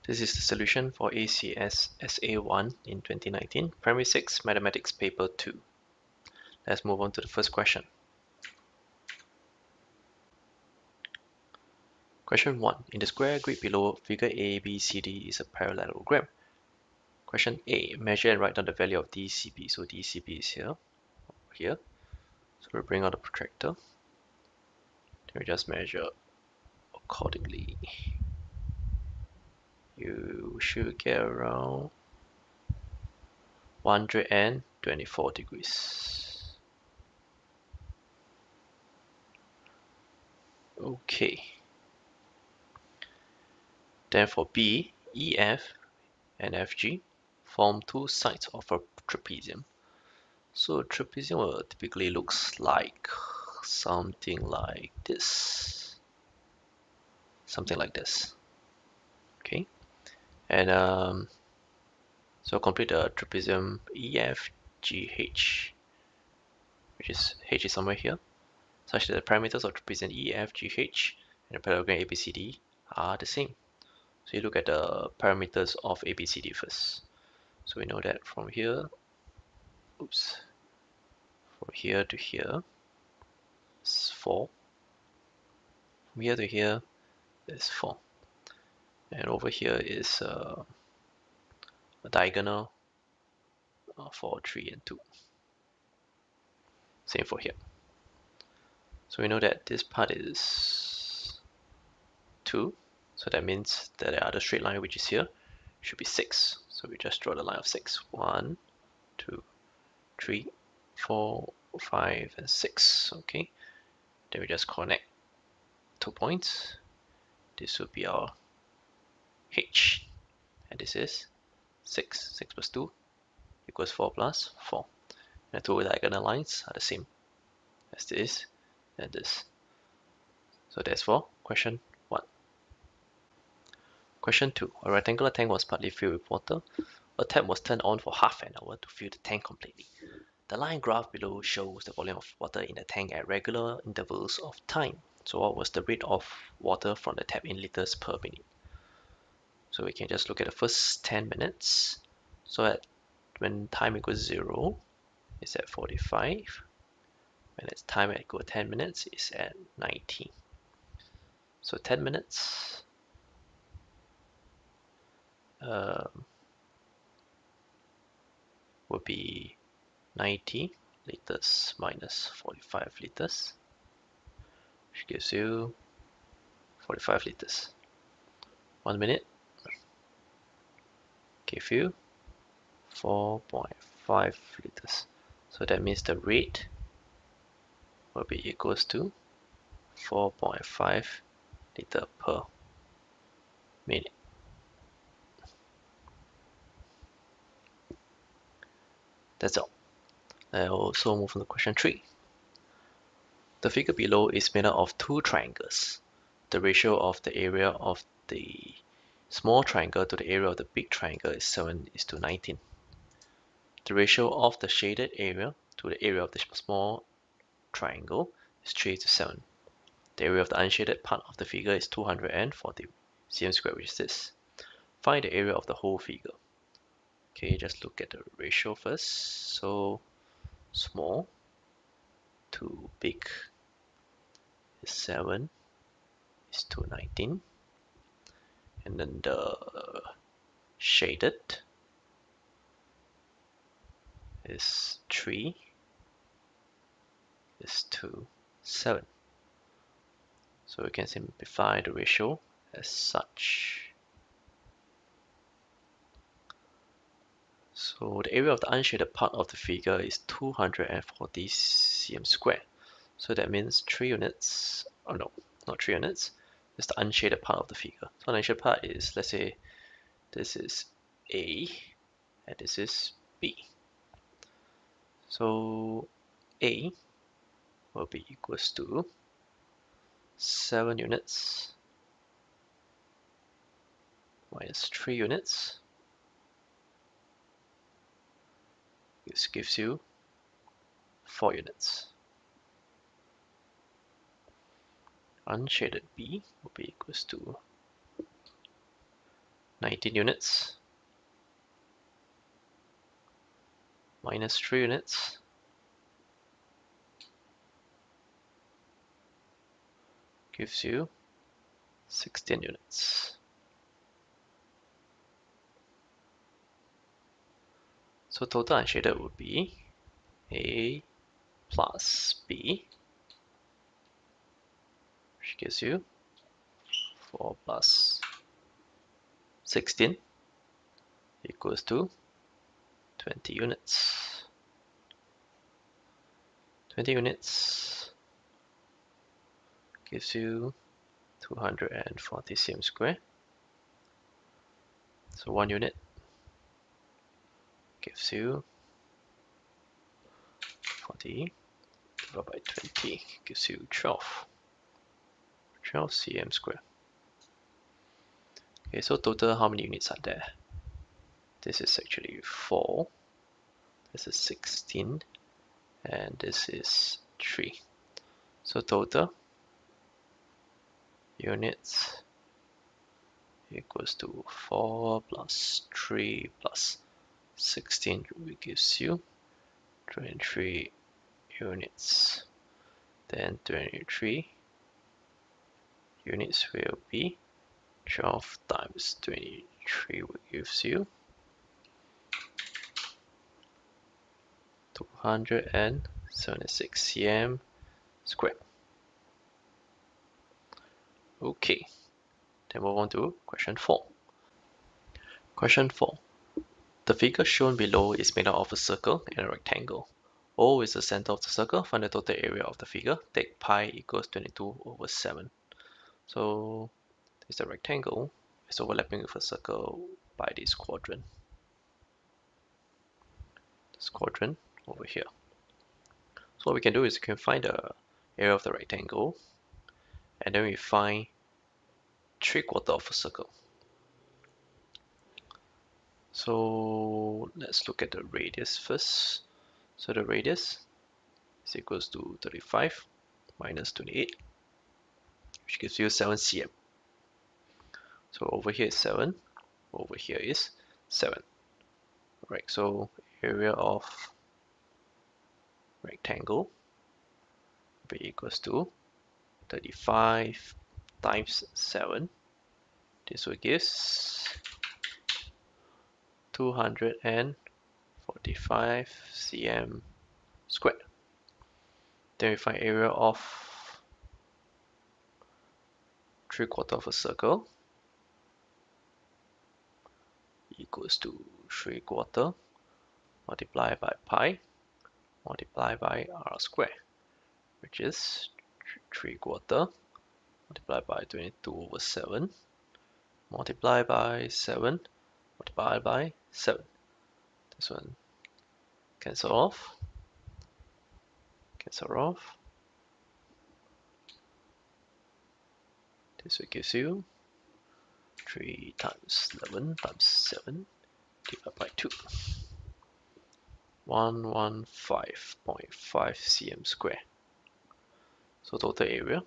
This is the solution for ACS SA1 in 2019, Primary 6 Mathematics Paper 2. Let's move on to the first question. Question 1. In the square grid below, figure ABCD is a parallelogram. Question A. Measure and write down the value of DCB. So DCB is here. So we'll bring out the protractor. Then we just measure accordingly. You should get around 124 degrees. Okay. Then for B, EF and FG form two sides of a trapezium. So a trapezium will typically looks like something like this. Okay. And so complete the trapezium EFGH, which is H is somewhere here, such that the parameters of trapezium EFGH and the parallelogram ABCD are the same. So you look at the parameters of ABCD first. So we know that from here, from here to here is 4. From here to here is 4. And over here is a diagonal for 3 and 2. Same for here. So we know that this part is 2. So that means that the other straight line, which is here, should be 6. So we just draw the line of 6. 1, 2, 3, 4, 5, and 6. Okay. Then we just connect 2 points. This will be our H. And this is 6. 6 plus 2 equals 4 plus 4. And the two diagonal lines are the same as this and this. So that's for question 1. Question 2. A rectangular tank was partly filled with water. A tap was turned on for half an hour to fill the tank completely. The line graph below shows the volume of water in the tank at regular intervals of time. So what was the rate of water from the tap in liters per minute? So we can just look at the first 10 minutes. So when time equals 0, it's at 45. When it's time equals 10 minutes, it's at 90. So 10 minutes will be 90 liters minus 45 liters, which gives you 45 liters. 1 minute give you 4.5 liters. So that means the rate will be equals to 4.5 liter per minute. That's all. I'll also move on to question 3. The figure below is made up of two triangles. The ratio of the area of the small triangle to the area of the big triangle is 7:19. The ratio of the shaded area to the area of the small triangle is 3:7. The area of the unshaded part of the figure is 240 cm squared, which is this. Find the area of the whole figure. Okay, just look at the ratio first. So small to big is 7:19. And then the shaded is 3:7. So we can simplify the ratio as such. So the area of the unshaded part of the figure is 240 cm squared. So that means 3 units, oh no, not 3 units, it's the unshaded part of the figure. So the unshaded part is, let's say, this is A and this is B. So A will be equals to 7 units minus 3 units. This gives you 4 units. Unshaded B will be equals to 19 units minus 3 units gives you 16 units. So total unshaded would be A plus B, which gives you 4 plus 16 equals to 20 units. 20 units gives you 240 cm square. So 1 unit gives you 40 divided by 20 gives you 12 cm square. Okay, so total how many units are there? This is actually 4, this is 16, and this is 3. So total units equals to 4 plus 3 plus 16, which gives you 23 units. Then 23 units will be 12 times 23, which gives you 276 cm squared. Okay, then move on to question 4. Question 4. The figure shown below is made up of a circle and a rectangle. O is the center of the circle. Find the total area of the figure. Take pi equals 22/7. So this is the rectangle. It's overlapping with a circle by this quadrant. This quadrant over here. So what we can do is we can find the area of the rectangle, and then we find 3/4 of a circle. So let's look at the radius first. So the radius is equals to 35 minus 28, which gives you 7 cm. So over here is 7, over here is 7. Right, so area of rectangle will be equals to 35 times 7. This will give 245 cm squared. Then we find area of 3/4 of a circle equals to 3/4 multiplied by pi multiplied by r squared, which is 3/4 multiplied by 22/7 multiplied by 7 multiplied by 7. This one cancel off. This will give you 3 times 11 times 7 divided by 2. 115.5 cm square. So total area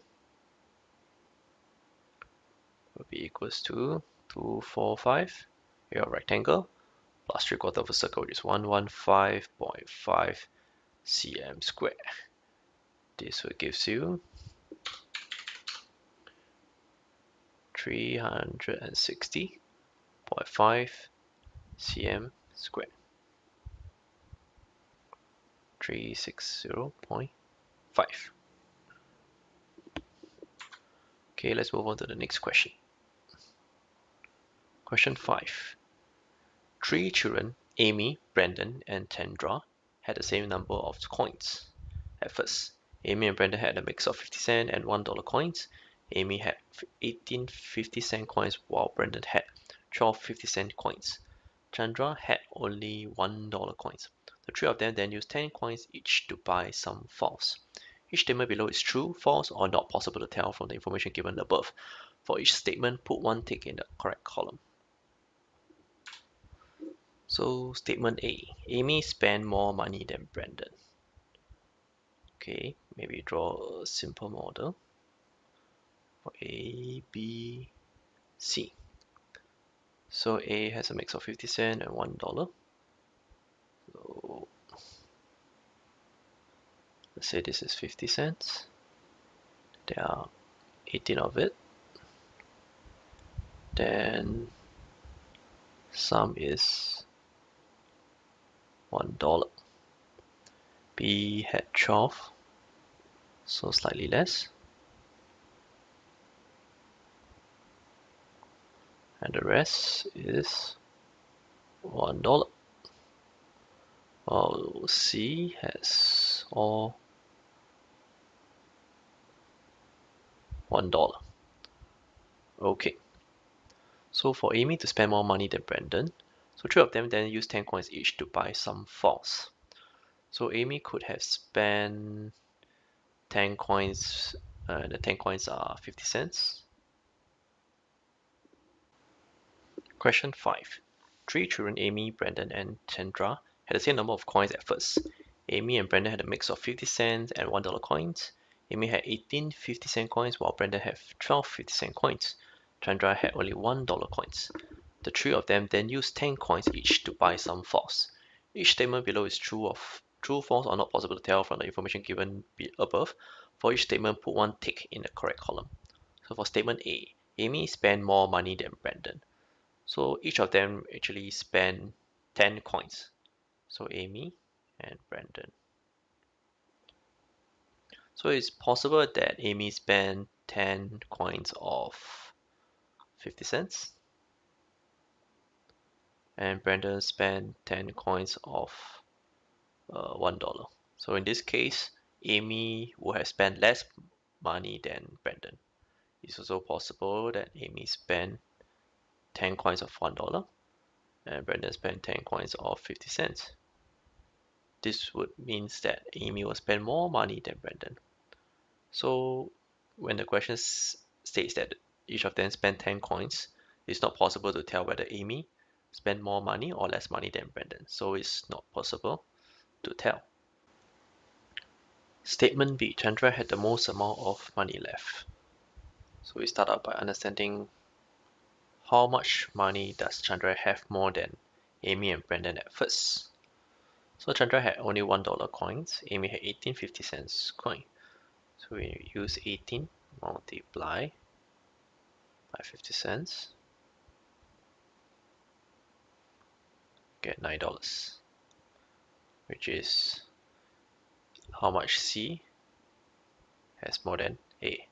will be equals to 245 area of rectangle plus 3/4 of a circle, which is 115.5 cm square. This will give you 360.5 cm square. 360.5. Okay, let's move on to the next question. Question 5. 3 children, Amy, Brandon, and Chandra, had the same number of coins. At first, Amy and Brandon had a mix of 50-cent and $1 coins. Amy had 18 50-cent coins while Brandon had 12 50-cent coins. Chandra had only $1 coins. The three of them then used 10 coins each to buy some files. Each statement below is true, false, or not possible to tell from the information given above. For each statement, put one tick in the correct column. So statement A, Amy spent more money than Brandon. Okay, maybe draw a simple model for A, B, C. So A has a mix of 50 cents and $1. So let's say this is 50 cents. There are 18 of it. Then sum is $1. B had 12, so slightly less. And the rest is $1. While C has all $1. Okay. So for Amy to spend more money than Brandon, so three of them then use 10 coins each to buy some false. So Amy could have spent 10 coins, the 10 coins are 50 cents. Question 5. Three children, Amy, Brandon, and Chandra, had the same number of coins at first. Amy and Brandon had a mix of 50 cents and $1 coins. Amy had 18 50-cent coins, while Brandon had 12 50-cent coins. Chandra had only $1 coins. The three of them then used 10 coins each to buy some false. Each statement below is true, false, or not possible to tell from the information given above. For each statement, put one tick in the correct column. So for statement A, Amy spent more money than Brandon. So each of them actually spent 10 coins. So Amy and Brandon. So it's possible that Amy spent 10 coins of 50 cents and Brandon spent 10 coins of $1. So in this case, Amy would have spent less money than Brandon. It's also possible that Amy spent 10 coins of $1 and Brandon spent 10 coins of 50 cents. This would means that Amy will spend more money than Brandon. So when the question states that each of them spent 10 coins, it's not possible to tell whether Amy spent more money or less money than Brandon. So it's not possible to tell. Statement B. Chandra had the most amount of money left. So we start out by understanding how much money does Chandra have more than Amy and Brandon at first. So Chandra had only $1 coins. Amy had 18 50-cent coins. So we use 18 multiply by 50 cents, get $9, which is how much C has more than A.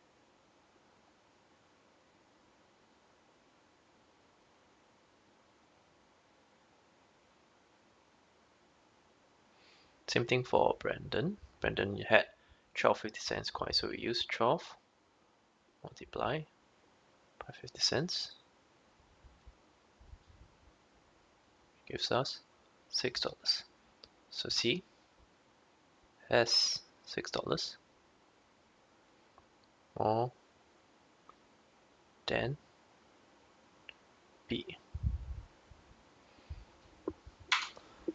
Same thing for Brandon. Brandon had 12 50-cent coins, so we use 12 multiply by 50 cents, gives us $6. So C has $6 more than B.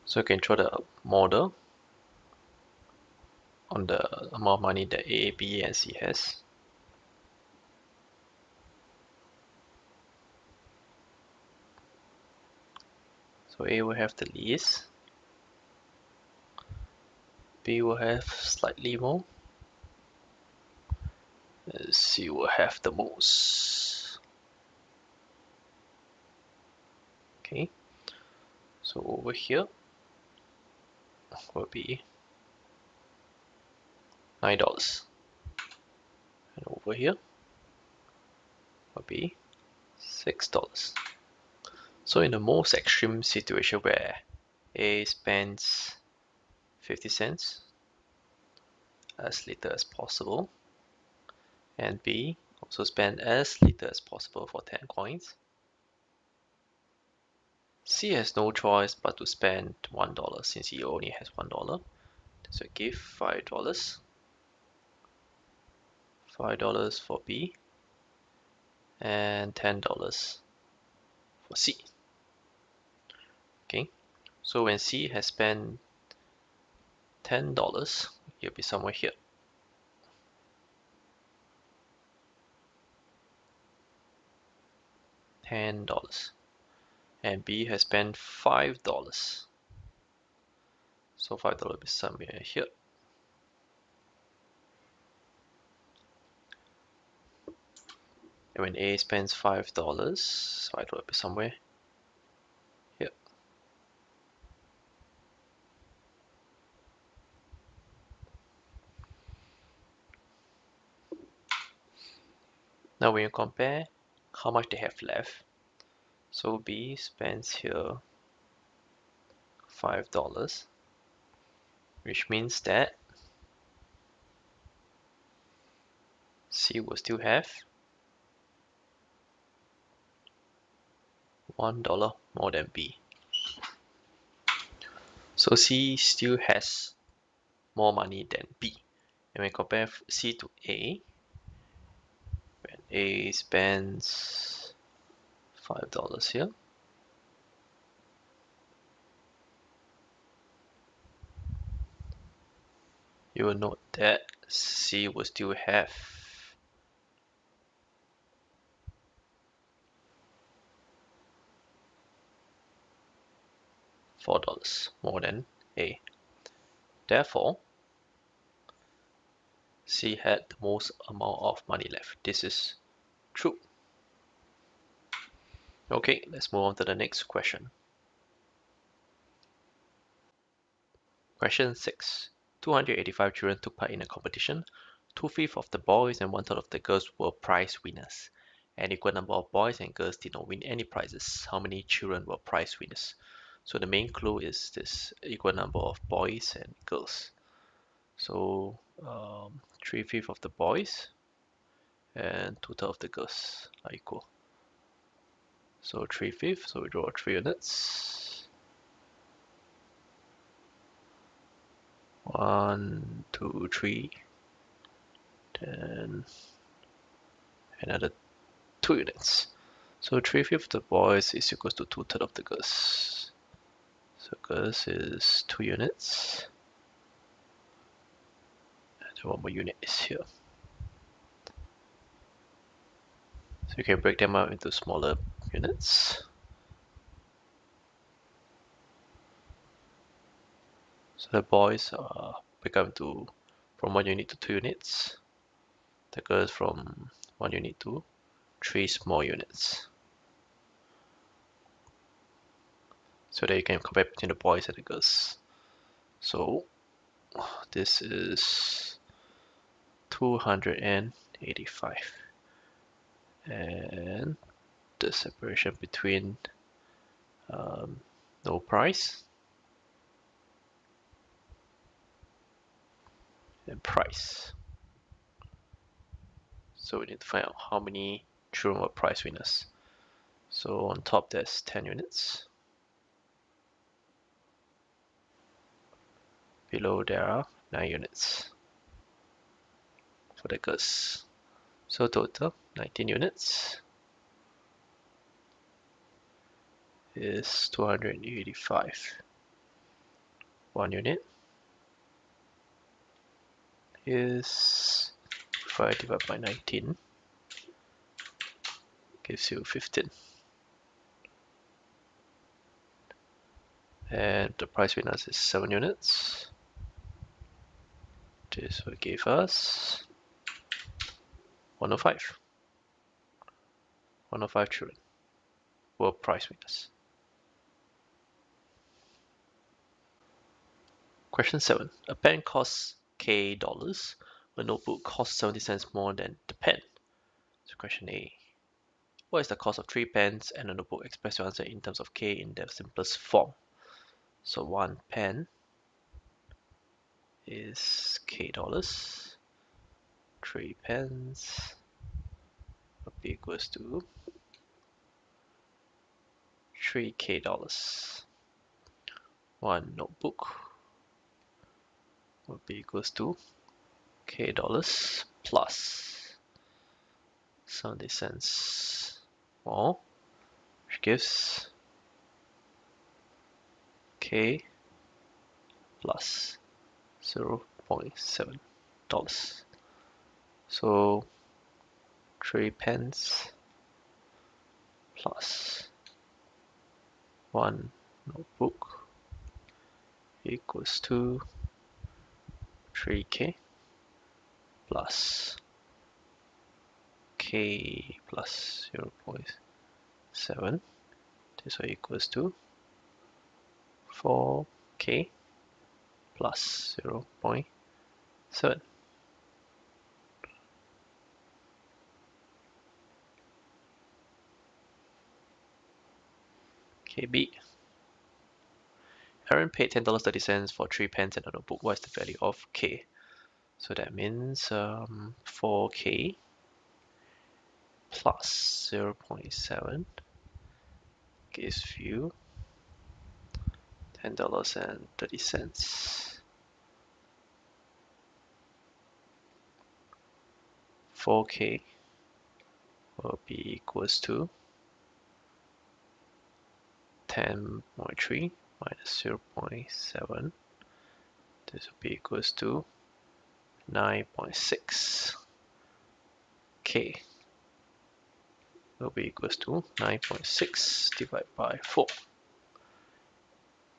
So you can throw the model on the amount of money that A, B, and C has. So A will have the least, B will have slightly more, and C will have the most. Okay, so over here will be $9, and over here will be $6. So in the most extreme situation where A spends 50 cents as little as possible, and B also spend as little as possible for 10 coins, C has no choice but to spend $1 since he only has $1. So give $5, $5 for B, and $10 for C. Okay, so when C has spent $10, it'll be somewhere here. $10. and B has spent $5. So $5 will be somewhere here. And when A spends $5, $5 will be somewhere here. Now when you compare how much they have left, so B spends here $5, which means that C will still have $1 more than B. So C still has more money than B. And when we compare C to A, when A spends $5 here, you will note that C will still have $4 more than A. Therefore, C had the most amount of money left. This is true. Okay, let's move on to the next question. Question 6. 285 children took part in a competition. 2/5 of the boys and 1/3 of the girls were prize winners. An equal number of boys and girls did not win any prizes. How many children were prize winners? So the main clue is this equal number of boys and girls. So 3/5 of the boys and 2/3 of the girls are equal. So 3/5, so we draw 3 units. 1, 2, 3. Then another 2 units. So 3/5 of the boys is equals to 2/3 of the girls. So girls is 2 units. And then 1 more unit is here. So you can break them up into smaller units. So the boys are break up into from 1 unit to 2 units. The girls from 1 unit to 3 small units. So that you can compare between the boys and the girls. So this is 285. And the separation between no price and price. So we need to find out how many children were prize winners. So on top there's 10 units. Below there are 9 units for the girls. So total 19 units is 285. 1 unit is, if I divide by 19, gives you 15. And the prize winners is 7 units. This will give us 105. 105 children were prize winners. Question 7. A pen costs K dollars. A notebook costs 70 cents more than the pen. So question A. What is the cost of 3 pens and a notebook? Express your answer in terms of K in the simplest form. So 1 pen is K dollars. 3 pens would be equals to 3K dollars. 1 notebook would be equals to K dollars plus 70 cents more, which gives K plus $0.7. So 3 pence plus 1 notebook equals to 3k plus k plus 0.7. This will equals to 4k plus 0.7. KB. Aaron paid $10.30 for 3 pens and a notebook. What is the value of K? So that means 4K plus 0.7 gives you $10.30. 4K will be equals to 10.3 minus 0.7. This will be equals to 9.6. K will be equals to 9.6 divided by 4.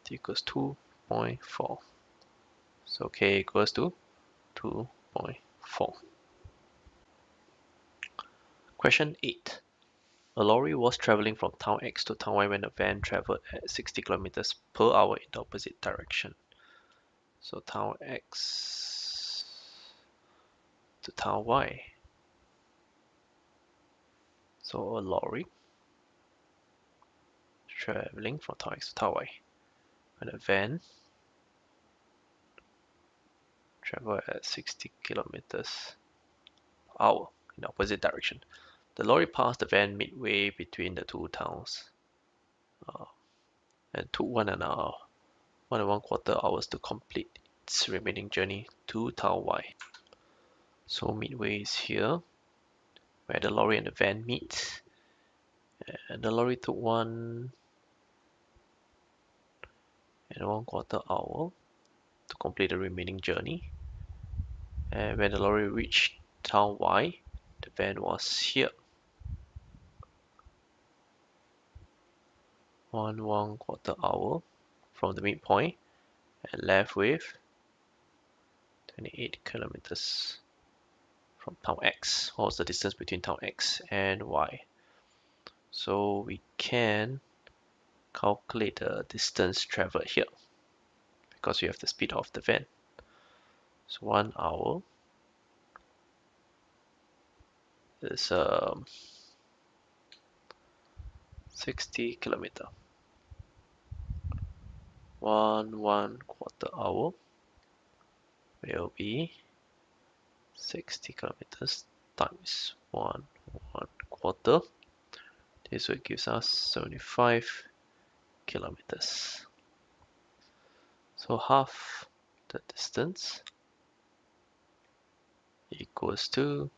It equals 2.4. So K equals to 2.4. Question 8. A lorry was traveling from town X to town Y when a van traveled at 60 kilometers per hour in the opposite direction. So town X to town Y. So a lorry traveling from town X to town Y when a van traveled at 60 kilometers per hour in the opposite direction. The lorry passed the van midway between the two towns and took 1.25 hours to complete its remaining journey to town Y. So midway is here, where the lorry and the van meet. And the lorry took 1.25 hour to complete the remaining journey. And when the lorry reached town Y, the van was here. 1.25 hour from the midpoint and left with 28 kilometers from town X. What was the distance between town X and Y? So we can calculate the distance traveled here because we have the speed of the van. So 1 hour is 60 kilometer. 1.25 hour will be 60 kilometers times 1.25. This will give us 75 kilometers. So half the distance equals to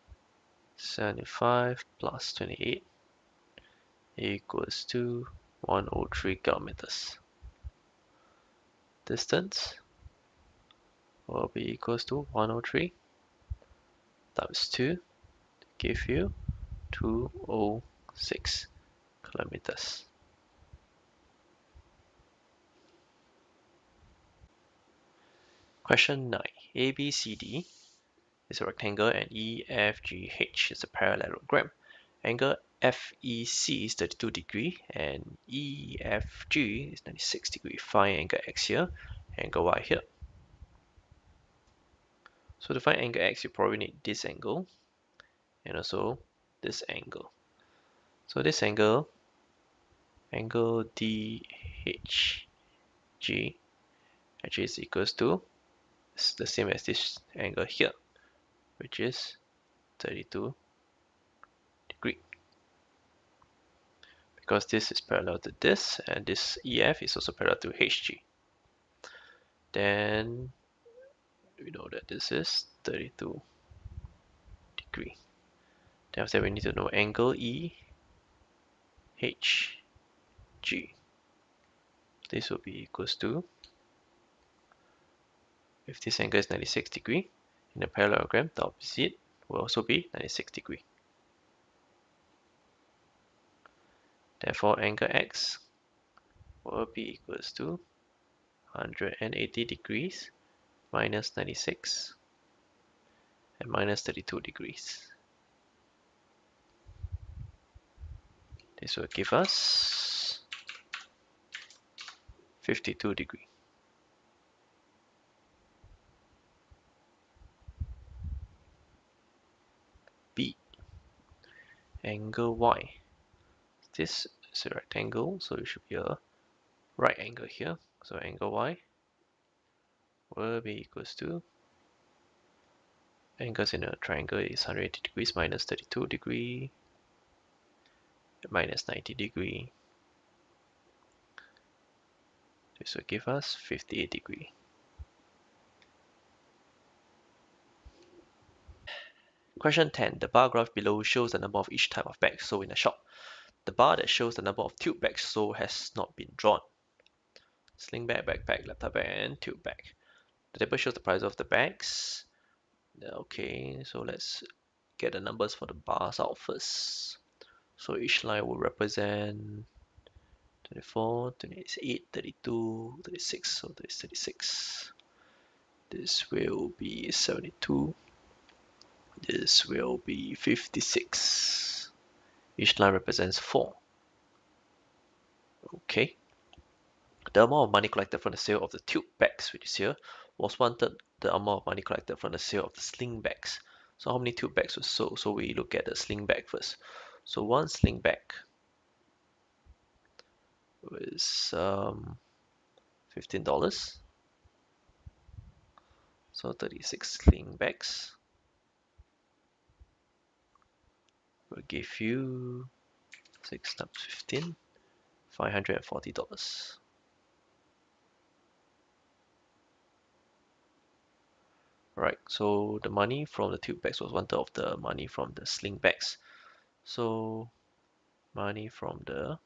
75 plus 28 equals to 103 kilometers. Distance will be equals to 103 times 2 to give you 206 kilometers. Question 9. ABCD is a rectangle and EFGH is a parallelogram. Angle FEC is 32 degree and EFG is 96 degree. Find angle X here, angle Y here. So to find angle X, you probably need this angle and also this angle. So this angle DHG actually is equals to, it's the same as this angle here, which is 32 degree. Because this is parallel to this and this EF is also parallel to HG. Then we know that this is 32 degree. Then after that we need to know angle EHG. This will be equals to, if this angle is 96 degree, in a parallelogram, the opposite will also be 96 degree. Therefore, angle X will be equals to 180 degrees minus 96 and minus 32 degrees. This will give us 52 degrees. B. Angle Y. This is a rectangle, so it should be a right angle here. So angle Y will be equals to, angles in a triangle is 180 degrees minus 32 degree minus 90 degree. This will give us 58 degree. Question 10. The bar graph below shows the number of each type of bag sold in a shop. The bar that shows the number of tube bags sold has not been drawn. Sling bag, backpack, laptop bag, and tube bag. The table shows the price of the bags. Okay, so let's get the numbers for the bars out first. So each line will represent 24, 28, 32, 36, so this is 36. This will be 72. This will be 56. Each line represents 4. Okay. The amount of money collected from the sale of the tube bags, which is here, was one-third the amount of money collected from the sale of the sling bags. So how many tube bags were sold? So we look at the sling bag first. So one sling bag was $15. So 36 sling bags will give you 6 times 15, $540. Right, so the money from the tube bags was one-third of the money from the sling bags. So money from the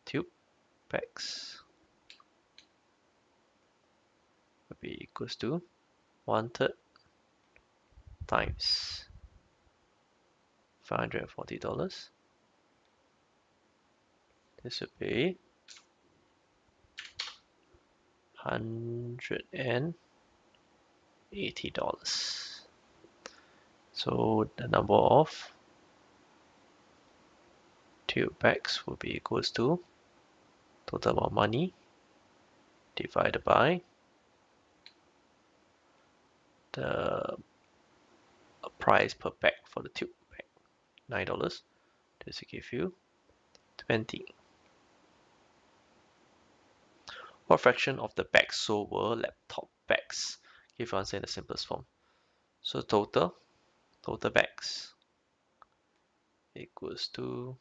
tube bags will be equals to one-third times $540. This would be $180. So the number of tube bags will be equals to total amount of money divided by the price per bag for the tube bag, $9. This will give you 20. What fraction of the bags sold were laptop bags? Give you answer in the simplest form. So total bags equals to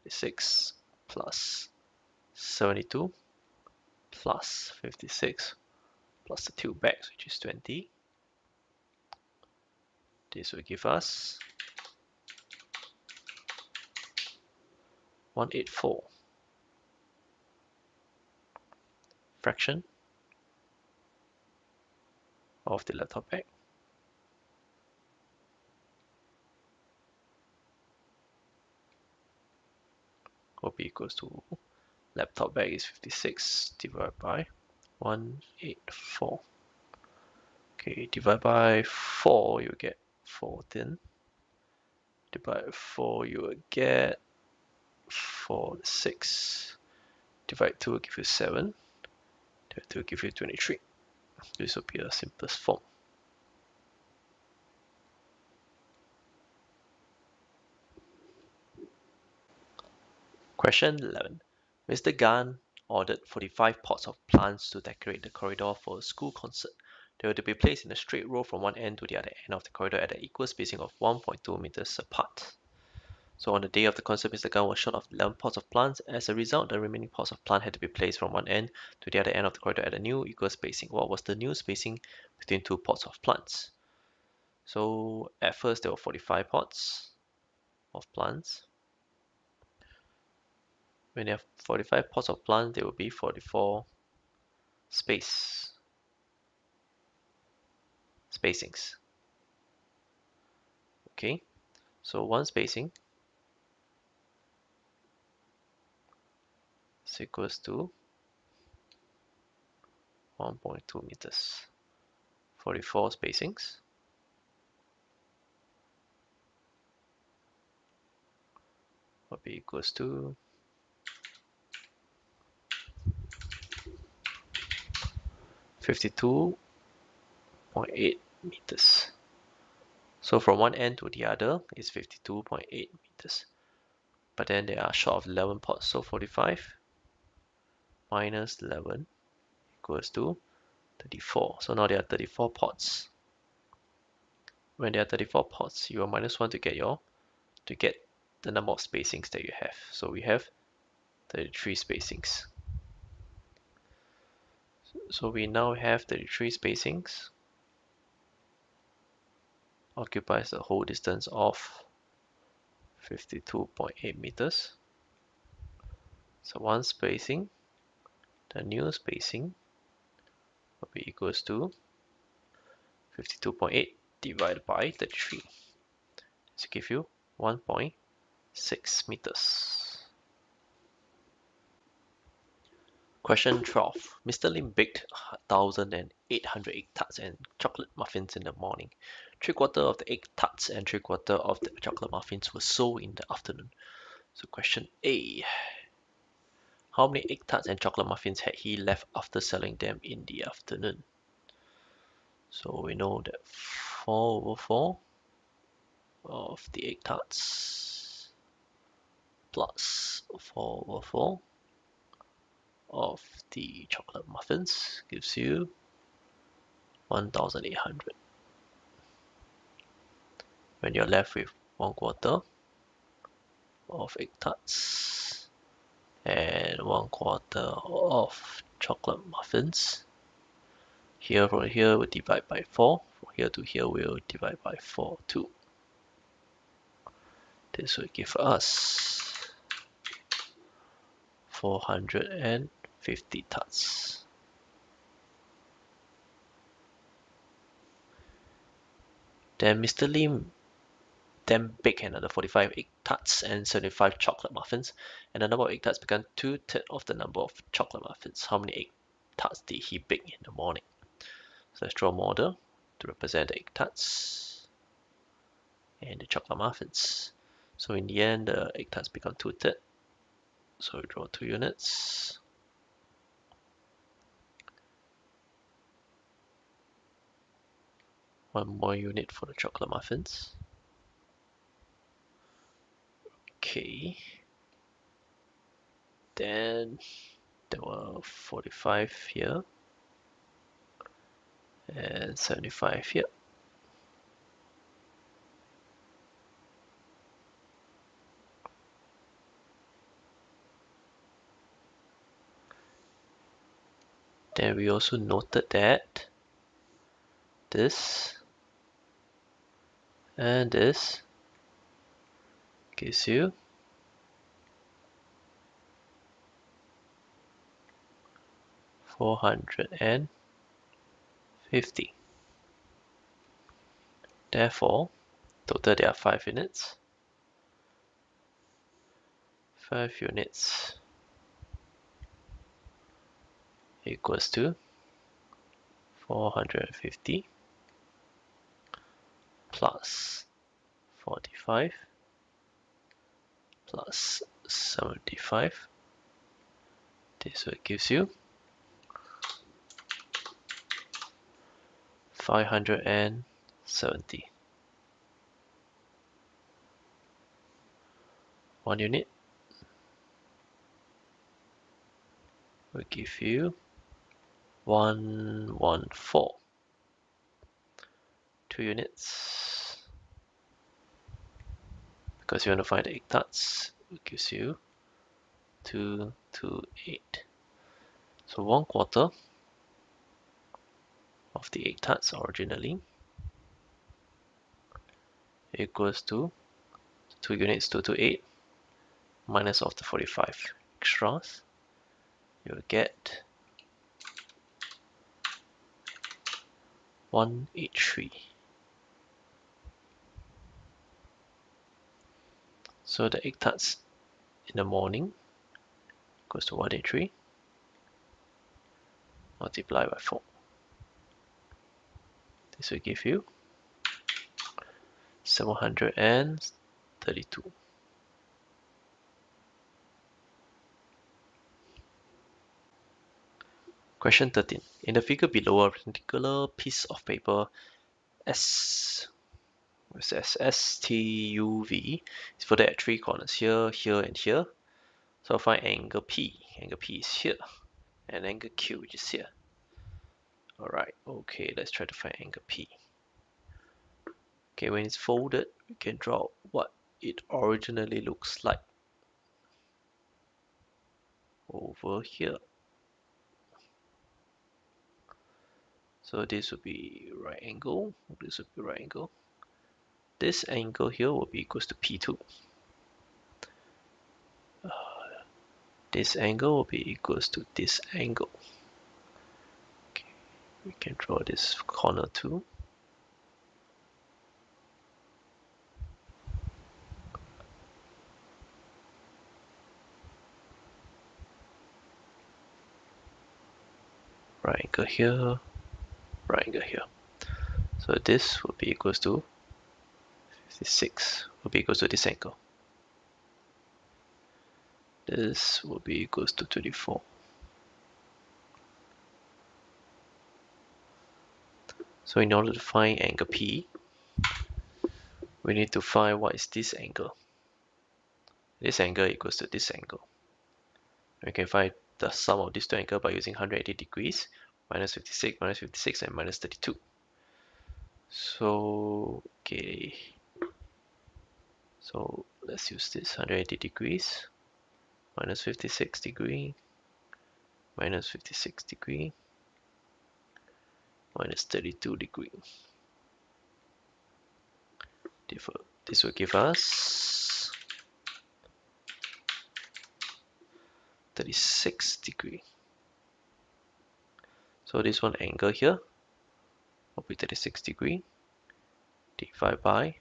36 plus 72 plus 56 plus the tube bags, which is 20. This will give us 184. Fraction of the laptop bag will be equals to, laptop bag is 56 divided by 184. Okay, divide by 4, you get 14. Divide by 4, you will get 6. Divide 2 will give you 7. Divide 2 will give you 23. This will be a simplest form. Question 11. Mr. Gan ordered 45 pots of plants to decorate the corridor for a school concert. They were to be placed in a straight row from one end to the other end of the corridor at an equal spacing of 1.2 meters apart. So on the day of the concert, Mr. Gan was short of 11 pots of plants. As a result, the remaining pots of plant had to be placed from one end to the other end of the corridor at a new equal spacing. What was the new spacing between two pots of plants? So at first there were 45 pots of plants. When you have 45 pots of plants, there will be 44 spacings. Okay, so one spacing is equals to 1.2 meters. 44 spacings will be equals to 52.8 meters. So from one end to the other is 52.8 meters. But then they are short of 11 pots, so 45 minus 11 equals to 34. So now there are 34 pots. When there are 34 pots, you will minus 1 to get the number of spacings that you have. So we have 33 spacings. So we now have 33 spacings, occupies the whole distance of 52.8 meters. So one spacing, the new spacing will be equals to 52.8 divided by 33. This will give you 1.6 meters. Question 12. Mr. Lim baked 1,800 egg tarts and chocolate muffins in the morning. 3/4 of the egg tarts and 3/4 of the chocolate muffins were sold in the afternoon. So question A. How many egg tarts and chocolate muffins had he left after selling them in the afternoon? So we know that 4/4 of the egg tarts plus 4/4 of the chocolate muffins gives you 1,800. When you're left with 1/4 of egg tarts and 1/4 of chocolate muffins, here from here we'll divide by 4, from here to here we'll divide by 4 too. This will give us 450 tarts. Then Mr. Lim then baked another 45 egg tarts and 75 chocolate muffins, and the number of egg tarts became 2/3 of the number of chocolate muffins. How many egg tarts did he bake in the morning? So let's draw a model to represent the egg tarts and the chocolate muffins. So in the end, the egg tarts become 2/3. So we draw 2 units. One more unit for the chocolate muffins. Okay. Then there were 45 here and 75 here. Then we also noted that this and this gives you 450. Therefore, total there are 5 units. 5 units equals to 450 plus 45 plus 75. This will gives you 570. 1 unit will give you 114. 2 units, because you want to find the egg tarts, it gives you 228. So 1/4 of the egg tarts originally equals to 2 units, 228, minus of the 45 extras, you'll get 183. So the egg tarts in the morning equals to 183 multiplied by 4. This will give you 732. Question 13. In the figure below, a rectangular piece of paper STUV is folded at 3 corners, here, here, and here. So find angle P. Angle P is here, and angle Q, which is here. Alright, okay, let's try to find angle P. Okay, when it's folded, we can draw what it originally looks like over here. So this would be right angle, this would be right angle. This angle here will be equals to P2. This angle will be equals to this angle. Okay, we can draw this corner too. Right angle here, right angle here. So this will be equals to 56, will be equals to this angle. This will be equals to 24. So in order to find angle P, we need to find what is this angle. This angle equals to this angle. We can find the sum of these two angles by using 180 degrees, minus 56, and minus 32. So, okay. So let's use this 180 degrees, minus 56 degree, minus 56 degree, minus 32 degree. This will give us 36 degree. So this one angle here will be 36 degree divided by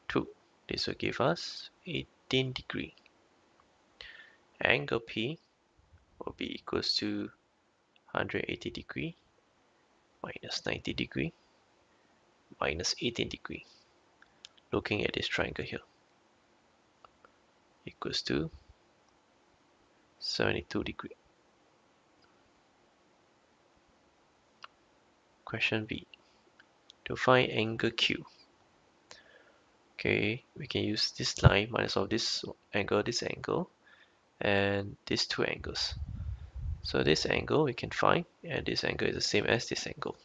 2. This will give us 18 degree. Angle P will be equals to 180 degree minus 90 degree minus 18 degree. Looking at this triangle here, equals to 72 degree. Question B. To find angle Q. Okay, we can use this line minus of this angle, and these two angles. So this angle we can find, and this angle is the same as this angle.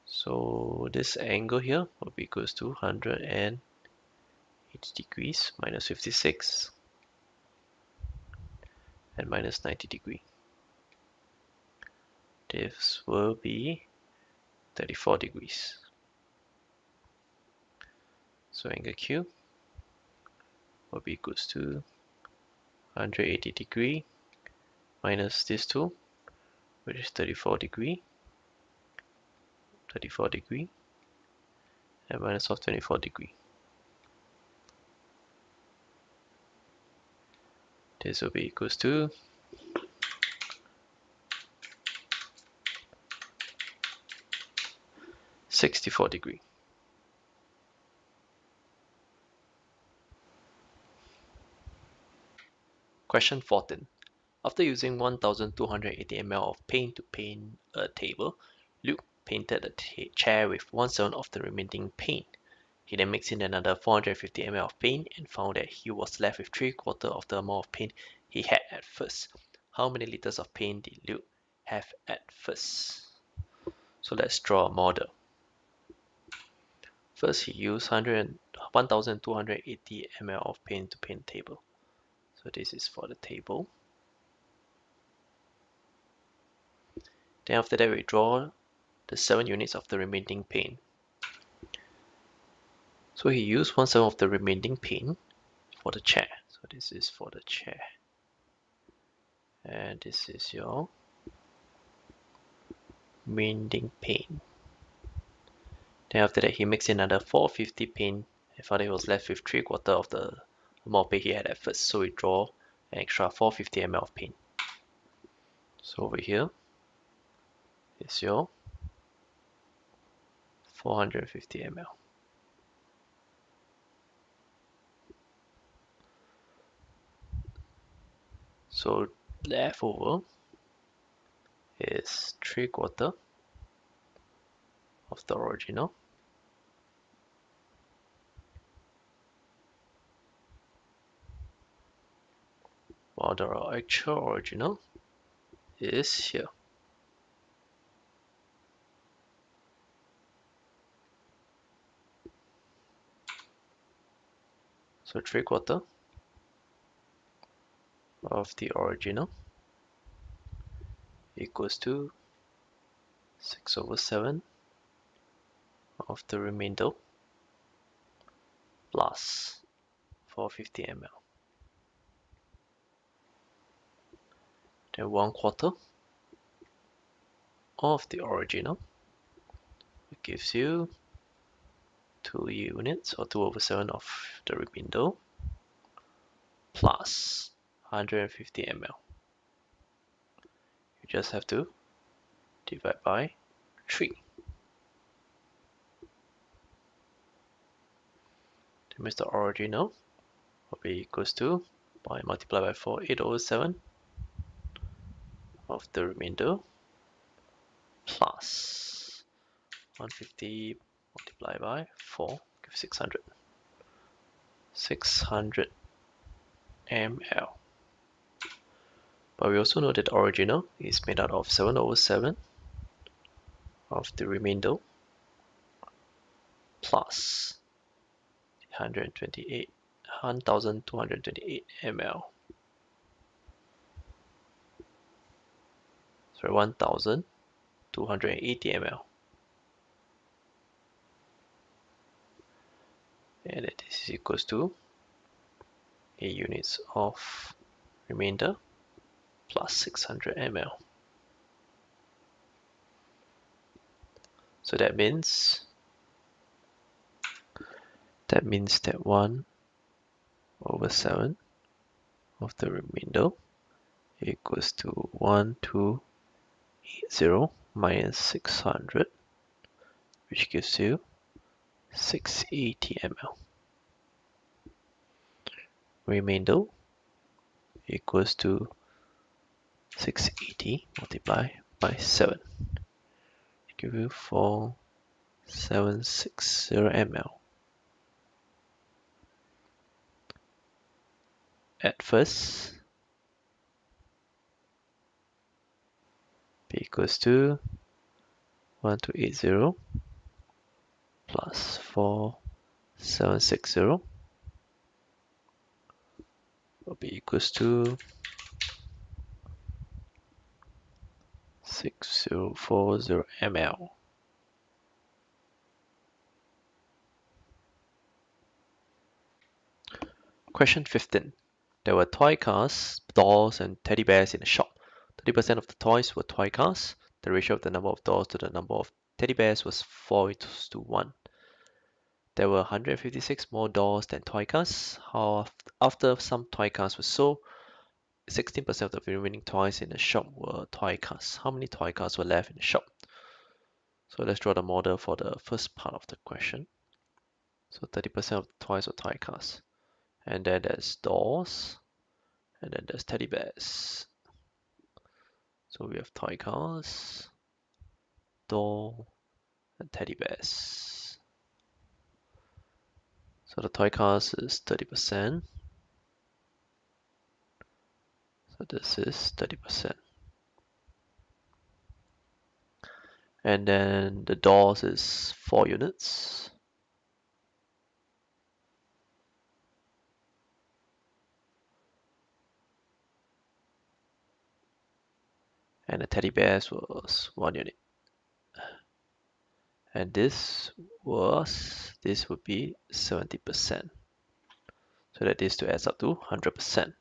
So this angle here will be equals to 180 degrees minus 56 and minus 90 degree. This will be 34 degrees. So angle Q will be equals to 180 degree minus this two, which is 34 degree, and minus of 24 degree. This will be equals to 64 degree. Question 14. After using 1280 ml of paint to paint a table, Luke painted a chair with 1/7 of the remaining paint. He then mixed in another 450 ml of paint and found that he was left with 3/4 of the amount of paint he had at first. How many liters of paint did Luke have at first? So let's draw a model. First, he used 1280 ml of paint to paint the table. So this is for the table. Then after that, we draw the 7 units of the remaining paint. So he used 1/7 of the remaining paint for the chair. So this is for the chair. And this is your remaining paint. Then after that, he mixed in another 450 paint and found he was left with 3/4 of the more paint he had at first. So we draw an extra 450 ml of paint. So over here is your 450 ml. So left over is 3/4 of the original, while the actual original is here. So 3/4 of the original equals to 6/7 of the remainder plus 450 ml. Then 1/4 of the original, it gives you 2 units or 2/7 of the remainder plus 150 ml. You just have to divide by 3. That means the original will be equals to, by multiply by 4, 8/7 of the remainder plus 150 multiplied by 4 gives 600. 600 ml. But we also know that the original is made out of 7/7 of the remainder plus 1228 ml. Sorry, 1280 ml. And this is equals to 8 units of remainder plus 600 ml. So that means that 1/7 of the remainder equals to 1280 minus 600, which gives you 680 ml. Remainder equals to 680 multiplied by 7, give you 4760 ml. At first, P equals to 1280 plus 4760 will be equals to 6040 ml. Question 15. There were toy cars, dolls, and teddy bears in the shop. 30% of the toys were toy cars. The ratio of the number of dolls to the number of teddy bears was 4:1. There were 156 more dolls than toy cars. After some toy cars were sold, 16% of the remaining toys in the shop were toy cars. How many toy cars were left in the shop? So let's draw the model for the first part of the question. So 30% of the toys were toy cars. And then there's dolls. And then there's teddy bears. So we have toy cars, doll, and teddy bears. So the toy cars is 30%. So this is 30%. And then the dolls is 4 units. And the teddy bears was 1 unit. And this would be 70%. So that these two adds up to 100%.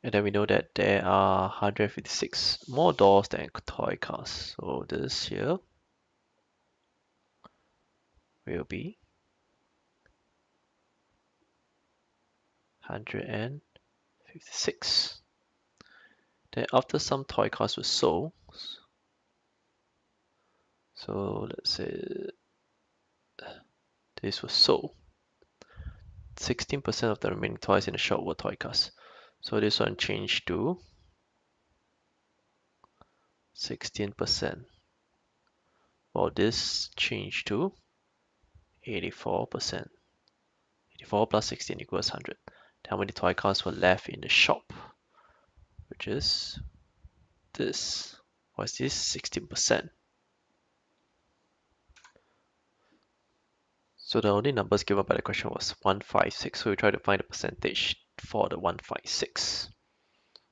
And then we know that there are 156 more dolls than toy cars. So this here will be 156. Then after some toy cars were sold, so let's say this was sold, 16% of the remaining toys in the shop were toy cars. So this one changed to 16%, while this changed to 84%. 84 plus 16 equals 100. How many toy cars were left in the shop? Which is this. What's this? 16%. So the only numbers given by the question was 156. So we try to find the percentage for the 156.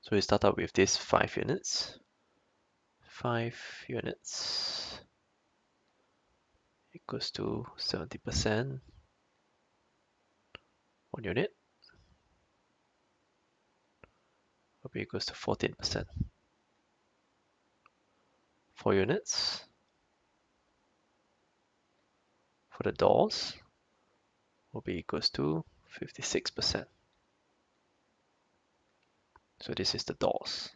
So we start out with this 5 units. 5 units equals to 70%. 1 unit will be equals to 14%. 4 units for the doors will be equals to 56%. So this is the doors.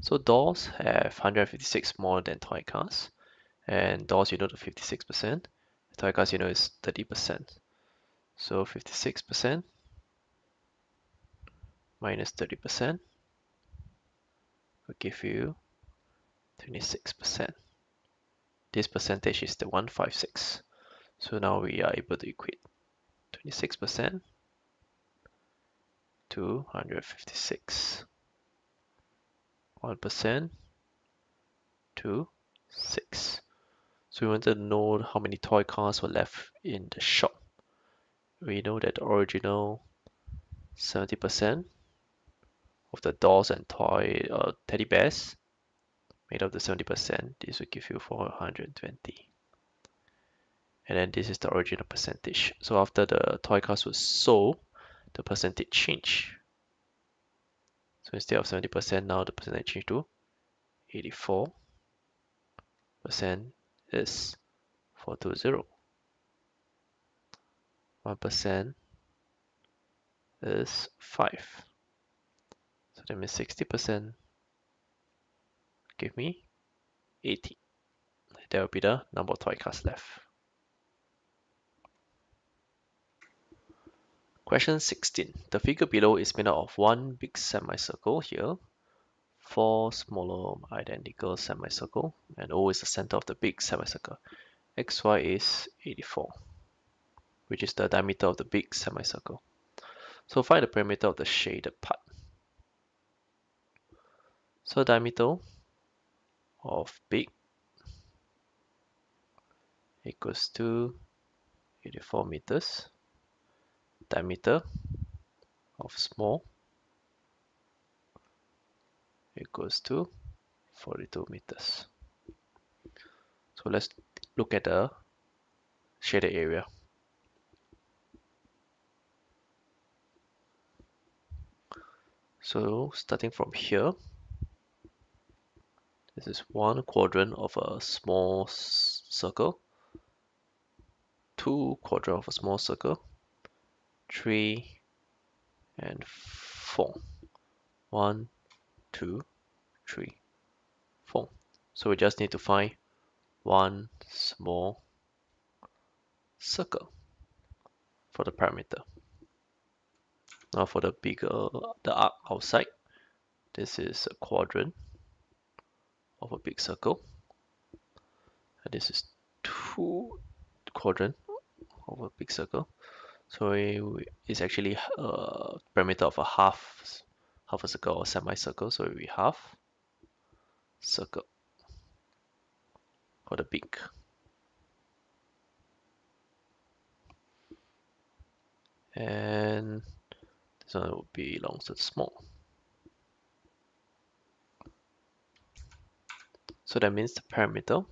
So doors have 156 more than toy cars, and doors, you know, the 56%. Toy cars, you know, is 30%. So 56% minus 30% will give you 26%. This percentage is the 156. So now we are able to equate 26% to 156. 1% to 6. So we wanted to know how many toy cars were left in the shop. We know that the original 70% of the dolls and toy teddy bears made up the 70%. This will give you 420. And then this is the original percentage. So after the toy cars were sold, the percentage changed. So instead of 70%, now the percentage changed to 84%. Is 420. 1% is 5. So that means 60% give me 80. That will be the number of toy cars left. Question 16. The figure below is made up of one big semicircle here, 4 smaller identical semicircle, and O is the center of the big semicircle. XY is 84, which is the diameter of the big semicircle. So find the perimeter of the shaded part. So diameter of big equals to 84 meters. Diameter of small equals to 42 meters. So let's look at the shaded area. So starting from here, this is one quadrant of a small circle, 2 quadrant of a small circle, 3 and 4. 1, 2, 3, 4. So we just need to find one small circle for the perimeter. Now for the arc outside, this is a quadrant of a big circle, and this is 2 quadrant of a big circle. So it's actually a perimeter of a half a circle or semicircle. So we half circle for the big. And this one will belongs to the small. So that means the perimeter will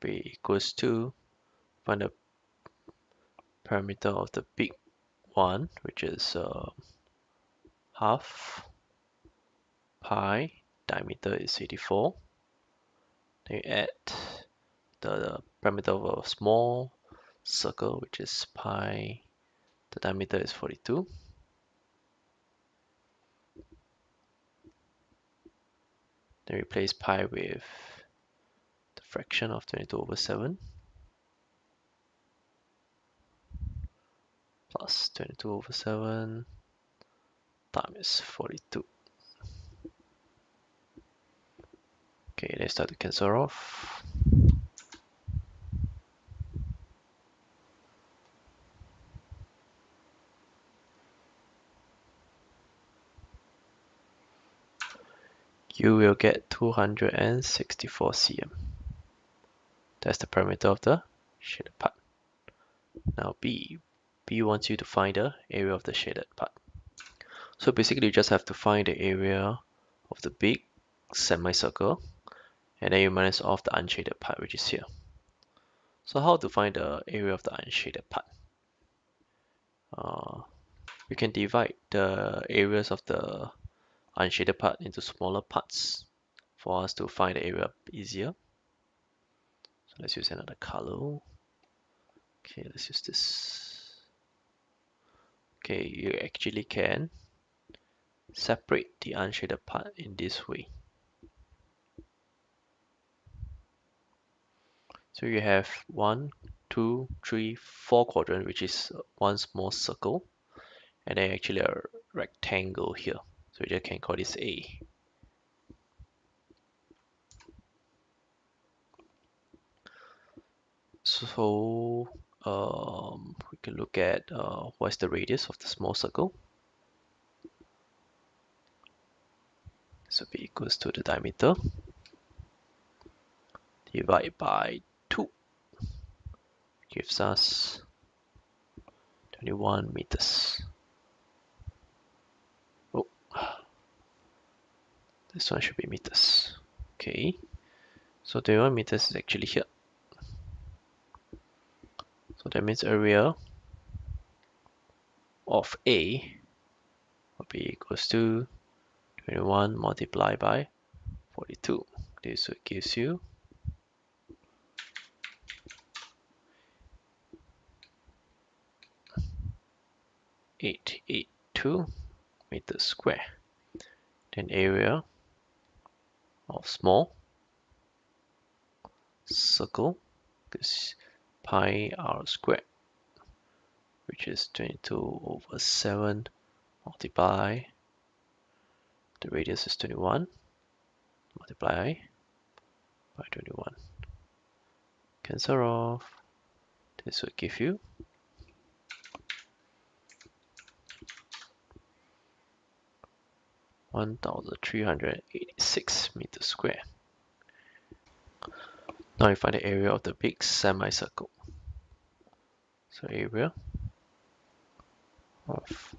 be equals to, find the perimeter of the big one, which is half pi, diameter is 84. Then you add the perimeter of a small circle, which is pi, the diameter is 42. Then replace pi with the fraction of 22/7 plus 22/7 times 42. Okay, let's start to cancel off. You will get 264 cm. That's the perimeter of the shaded part. Now B wants you to find the area of the shaded part. So basically you just have to find the area of the big semicircle, and then you minus off the unshaded part, which is here. So how to find the area of the unshaded part? You can divide the areas of the unshaded part into smaller parts for us to find the area easier. So let's use another color. Okay, let's use this. Okay, you actually can separate the unshaded part in this way. So you have 1, 2, 3, 4 quadrant, which is one small circle, and then actually a rectangle here. So you just can call this A. So we can look at what's the radius of the small circle. So B equals to the diameter divided by 2 gives us 21 meters. Oh, this one should be meters. Okay, so 21 meters is actually here. So that means area of A will be equals to 21 multiplied by 42. This gives you 882 meters square. Then area of small circle is pi r squared, which is 22/7 multiply, the radius is 21, multiply by 21. Cancel off. This will give you 1,386 meters square. Now you find the area of the big semicircle. So area of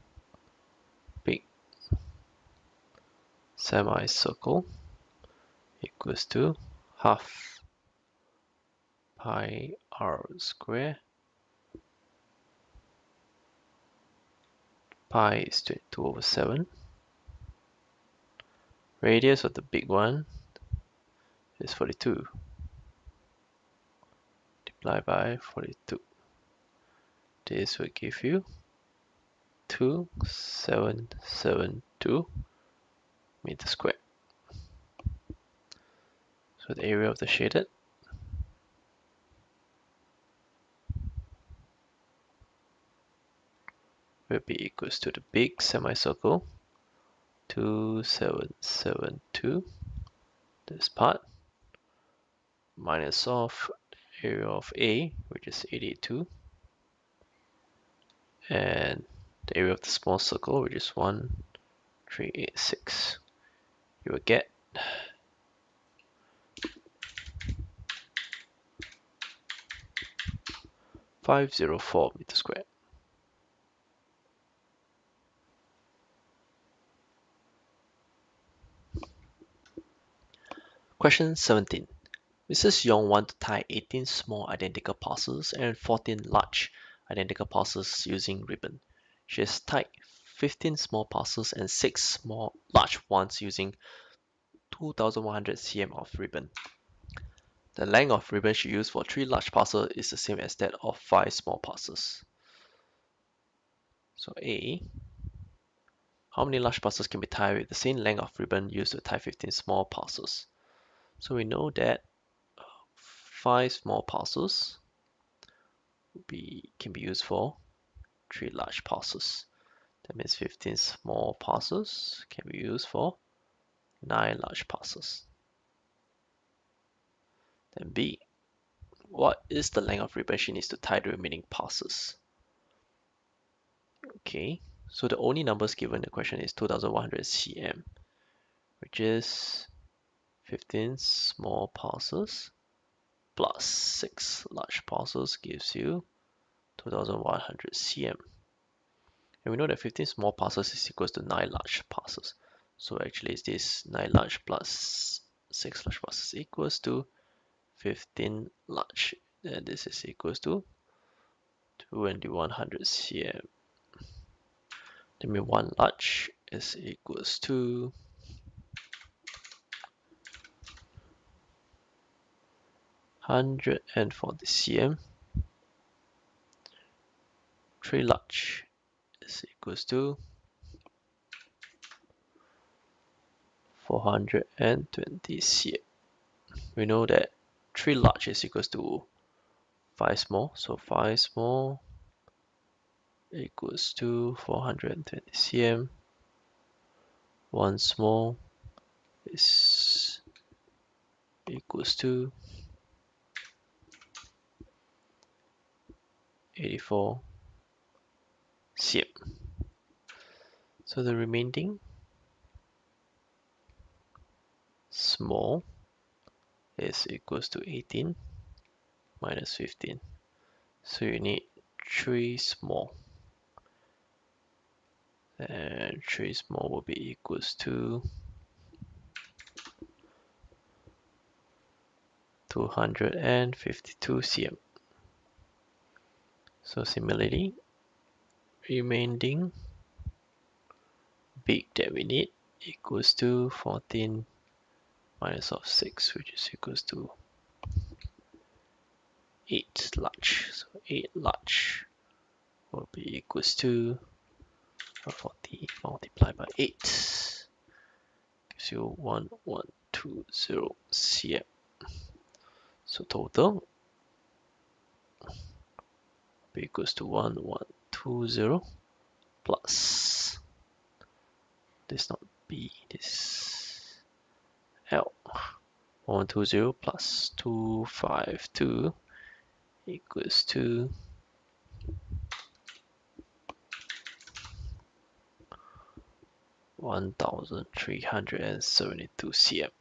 big semicircle equals to half pi r square. Pi is 22/7. Radius of the big one is 42. Multiply by 42. This will give you 2772 meters squared. So the area of the shaded will be equals to the big semicircle, 2772, this part, minus off area of A, which is 882, and the area of the small circle, which is 1386. You will get 504 meters squared. Question 17. Mrs. Yong wants to tie 18 small identical parcels and 14 large identical parcels using ribbon. She has tied 15 small parcels and 6 small large ones using 2100 cm of ribbon. The length of ribbon she used for 3 large parcels is the same as that of 5 small parcels. So A, how many large parcels can be tied with the same length of ribbon used to tie 15 small parcels? So we know that 5 small parcels can be used for 3 large parcels. That means 15 small parcels can be used for 9 large parcels. Then B, what is the length of ribbon she needs to tie the remaining parcels? Okay, so the only numbers given in the question is 2100 cm, which is 15 small parcels plus 6 large parcels gives you 2100 cm. And we know that 15 small parcels is equals to 9 large parcels. So actually it's this 9 large plus 6 large parcels equals to 15 large. And this is equals to 2100 cm. That means 1 large is equals to 140 cm. 3 large is equals to 420 cm. We know that 3 large is equals to 5 small, so 5 small equals to 420 cm. 1 small is equals to 84 cm. So the remaining small is equals to 18 minus 15. So you need 3 small. And 3 small will be equals to 252 cm. So similarly, remaining big that we need equals to 14 minus of 6, which is equals to 8 large. So 8 large will be equals to 40 multiplied by 8 gives you 1120 cm. So total equals to 1120 plus this, not B, this L. 1120 plus 252 equals to 1372 cm.